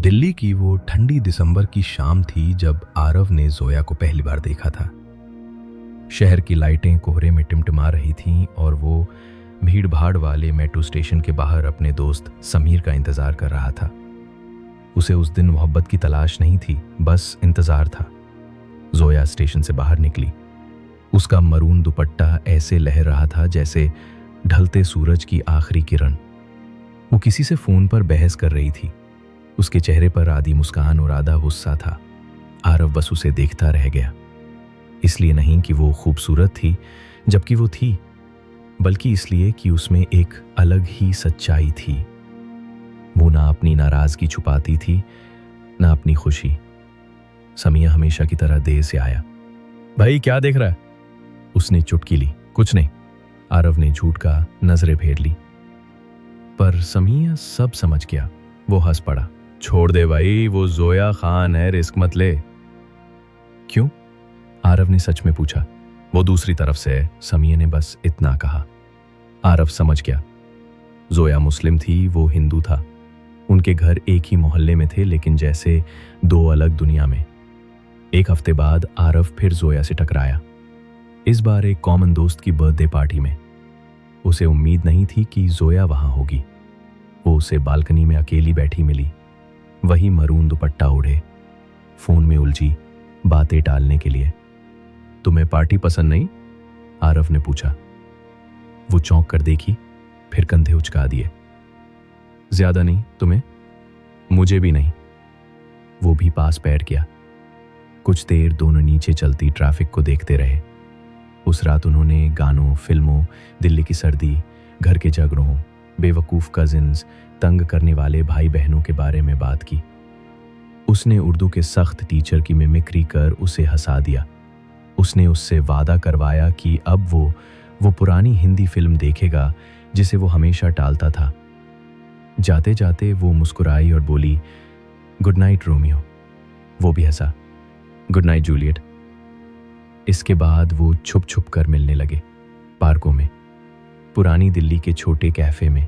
दिल्ली की वो ठंडी दिसंबर की शाम थी जब आरव ने जोया को पहली बार देखा था। शहर की लाइटें कोहरे में टिमटिमा रही थीं और वो भीड़ भाड़ वाले मेट्रो स्टेशन के बाहर अपने दोस्त समीर का इंतजार कर रहा था। उसे उस दिन मोहब्बत की तलाश नहीं थी, बस इंतजार था। जोया स्टेशन से बाहर निकली। उसका मरून दुपट्टा ऐसे लहर रहा था जैसे ढलते सूरज की आखिरी किरण। वो किसी से फोन पर बहस कर रही थी। उसके चेहरे पर आधी मुस्कान और आधा गुस्सा था। आरव बस उसे देखता रह गया। इसलिए नहीं कि वो खूबसूरत थी जबकि वो थी, बल्कि इसलिए कि उसमें एक अलग ही सच्चाई थी। वो ना अपनी नाराजगी छुपाती थी, ना अपनी खुशी। समिया हमेशा की तरह देर से आया। भाई क्या देख रहा है? उसने चुटकी ली। कुछ नहीं। आरव ने झूठ का नजरें फेर ली। पर समिया सब समझ गया। वो हंस पड़ा। छोड़ दे भाई, वो जोया खान है, रिस्क मत ले। क्यों? आरव ने सच में पूछा। वो दूसरी तरफ से है, समिया ने बस इतना कहा। आरव समझ गया। जोया मुस्लिम थी, वो हिंदू था। उनके घर एक ही मोहल्ले में थे, लेकिन जैसे दो अलग दुनिया में। एक हफ्ते बाद आरव फिर जोया से टकराया। इस बार एक कॉमन दोस्त की बर्थडे पार्टी में। उसे उम्मीद नहीं थी कि जोया वहां होगी। वो उसे बालकनी में अकेली बैठी मिली, वही मरून दुपट्टा ओढ़े, फोन में उलझी बातें टालने के लिए। तुम्हें पार्टी पसंद नहीं? आरव ने पूछा। वो चौंक कर देखी, फिर कंधे उचका दिए। ज्यादा नहीं। तुम्हें? मुझे भी नहीं। वो भी पास बैठ गया। कुछ देर दोनों नीचे चलती ट्रैफिक को देखते रहे। उस रात उन्होंने गानों, फिल्मों, दिल्ली की सर्दी, घर के झगड़ों, बेवकूफ कजिन्स, तंग करने वाले भाई बहनों के बारे में बात की। उसने उर्दू के सख्त टीचर की मिमिक्री कर उसे हंसा दिया। उसने उससे वादा करवाया कि अब वो पुरानी हिंदी फिल्म देखेगा जिसे वो हमेशा टालता था। जाते जाते वो मुस्कुराई और बोली, गुड नाइट रोमियो। वो भी हंसा, गुड नाइट जूलियट। इसके बाद वो छुप छुप कर मिलने लगे, पार्कों में, पुरानी दिल्ली के छोटे कैफे में,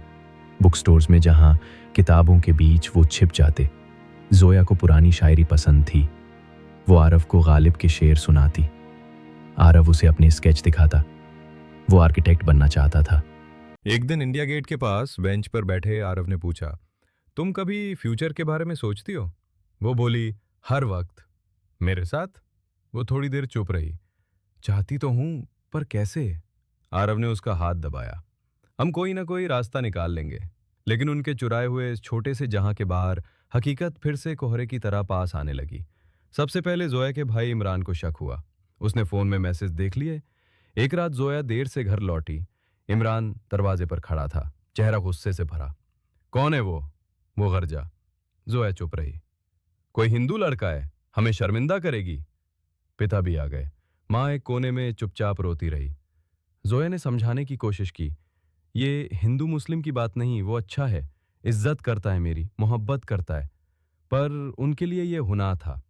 बुक स्टोर्स में, जहां किताबों के बीच वो छिप जाते। जोया को पुरानी शायरी पसंद थी। वो आरव को गालिब के शेर सुनाती। आरव उसे अपने स्केच दिखाता। वो आर्किटेक्ट बनना चाहता था। एक दिन इंडिया गेट के पास बेंच पर बैठे आरव ने पूछा, तुम कभी फ्यूचर के बारे में सोचती हो? वो बोली, हर वक्त। मेरे साथ? वो थोड़ी देर चुप रही। चाहती तो हूं, पर कैसे? आरव ने उसका हाथ दबाया। हम कोई ना कोई रास्ता निकाल लेंगे। लेकिन उनके चुराए हुए इस छोटे से जहां के बाहर हकीकत फिर से कोहरे की तरह पास आने लगी। सबसे पहले जोया के भाई इमरान को शक हुआ। उसने फोन में मैसेज देख लिए। एक रात जोया देर से घर लौटी। इमरान दरवाजे पर खड़ा था, चेहरा गुस्से से भरा। कौन है वो गरजा। जोया चुप रही। कोई हिंदू लड़का है, हमें शर्मिंदा करेगी। पिता भी आ गए। माँ एक कोने में चुपचाप रोती रही। जोया ने समझाने की कोशिश की, ये हिंदू मुस्लिम की बात नहीं, वो अच्छा है, इज्जत करता है, मेरी मोहब्बत करता है। पर उनके लिए ये गुनाह था।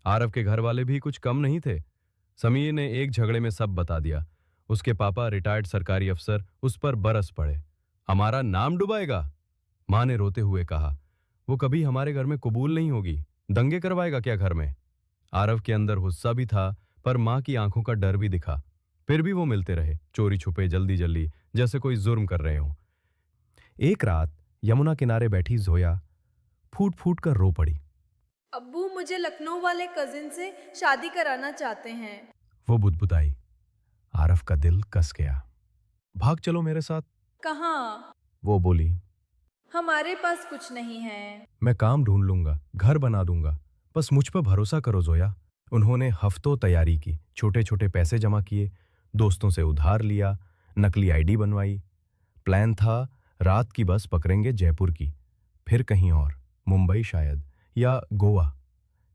आरव के घर वाले भी कुछ कम नहीं थे। समीर ने एक झगड़े में सब बता दिया। उसके पापा रिटायर्ड सरकारी अफसर उस पर बरस पड़े। हमारा नाम डुबाएगा? माँ ने रोते हुए कहा, वो कभी हमारे घर में कबूल नहीं होगी। दंगे करवाएगा क्या घर में? आरव के अंदर गुस्सा भी था, पर माँ की आंखों का डर भी दिखा। फिर भी वो मिलते रहे, चोरी छुपे, जल्दी जल्दी, जैसे कोई जुर्म कर रहे हो। एक रात यमुना किनारे बैठी जोया फूट फूट कर रो पड़ी। अब्बू, मुझे लखनऊ वाले कजिन से शादी कराना चाहते हैं। वो बुदबुदाई। आरव का दिल कस गया। भाग चलो मेरे साथ, कहाँ? वो बोली। हमारे पास कुछ नहीं है। मैं काम ढूंढ लूंगा, घर बना दूंगा, बस मुझ पर भरोसा करो जोया। उन्होंने हफ्तों तैयारी की, छोटे छोटे पैसे जमा किए, दोस्तों से उधार लिया, नकली आईडी बनवाई। प्लान था, रात की बस पकड़ेंगे जयपुर की, फिर कहीं और, मुंबई शायद, या गोवा,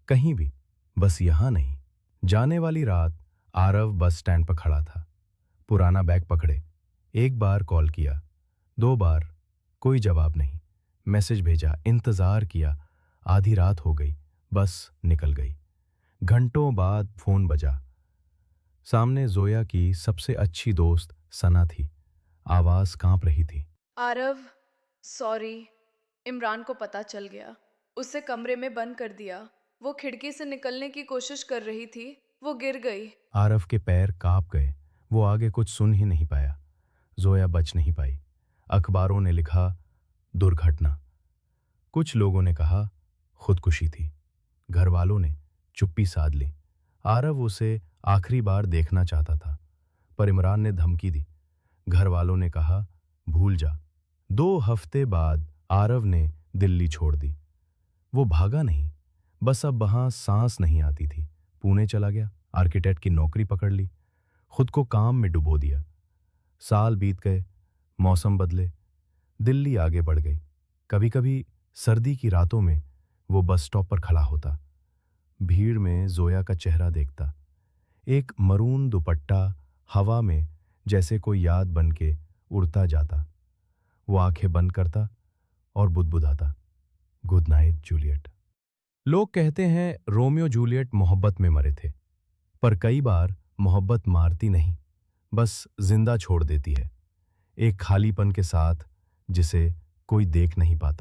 कहीं भी, बस यहां नहीं। जाने वाली रात आरव बस स्टैंड पर खड़ा था। पुराना बैग पकड़े। एक बार कॉल किया, दो बार, कोई जवाब नहीं। मैसेज भेजा, इंतजार किया। आधी रात हो गई, बस निकल गई। घंटों बाद फोन बजा। सामने जोया की सबसे अच्छी दोस्त सना थी। आवाज कांप रही थी। आरव, सॉरी, इमरान को पता चल गया। उसे कमरे में बंद कर दिया। वो खिड़की से निकलने की कोशिश कर रही थी। वो गिर गई। आरव के पैर कांप गए। वो आगे कुछ सुन ही नहीं पाया। जोया बच नहीं पाई। अखबारों ने लिखा दुर्घटना। कुछ लोगों ने कहा खुदकुशी थी। घर वालों ने चुप्पी साध ली। आरव उसे आखिरी बार देखना चाहता था, पर इमरान ने धमकी दी। घर वालों ने कहा भूल जा। 2 हफ्ते बाद आरव ने दिल्ली छोड़ दी। वो भागा नहीं, बस अब वहां सांस नहीं आती थी। पुणे चला गया, आर्किटेक्ट की नौकरी पकड़ ली, खुद को काम में डुबो दिया। साल बीत गए, मौसम बदले, दिल्ली आगे बढ़ गई। कभी कभी सर्दी की रातों में वो बस स्टॉप पर खड़ा होता, भीड़ में जोया का चेहरा देखता। एक मरून दुपट्टा हवा में जैसे कोई याद बन के उड़ता जाता। वो आंखें बंद करता और बुदबुदाता, गुड नाइट जूलियट। लोग कहते हैं रोमियो जूलियट मोहब्बत में मरे थे, पर कई बार मोहब्बत मारती नहीं, बस जिंदा छोड़ देती है, एक खालीपन के साथ जिसे कोई देख नहीं पाता।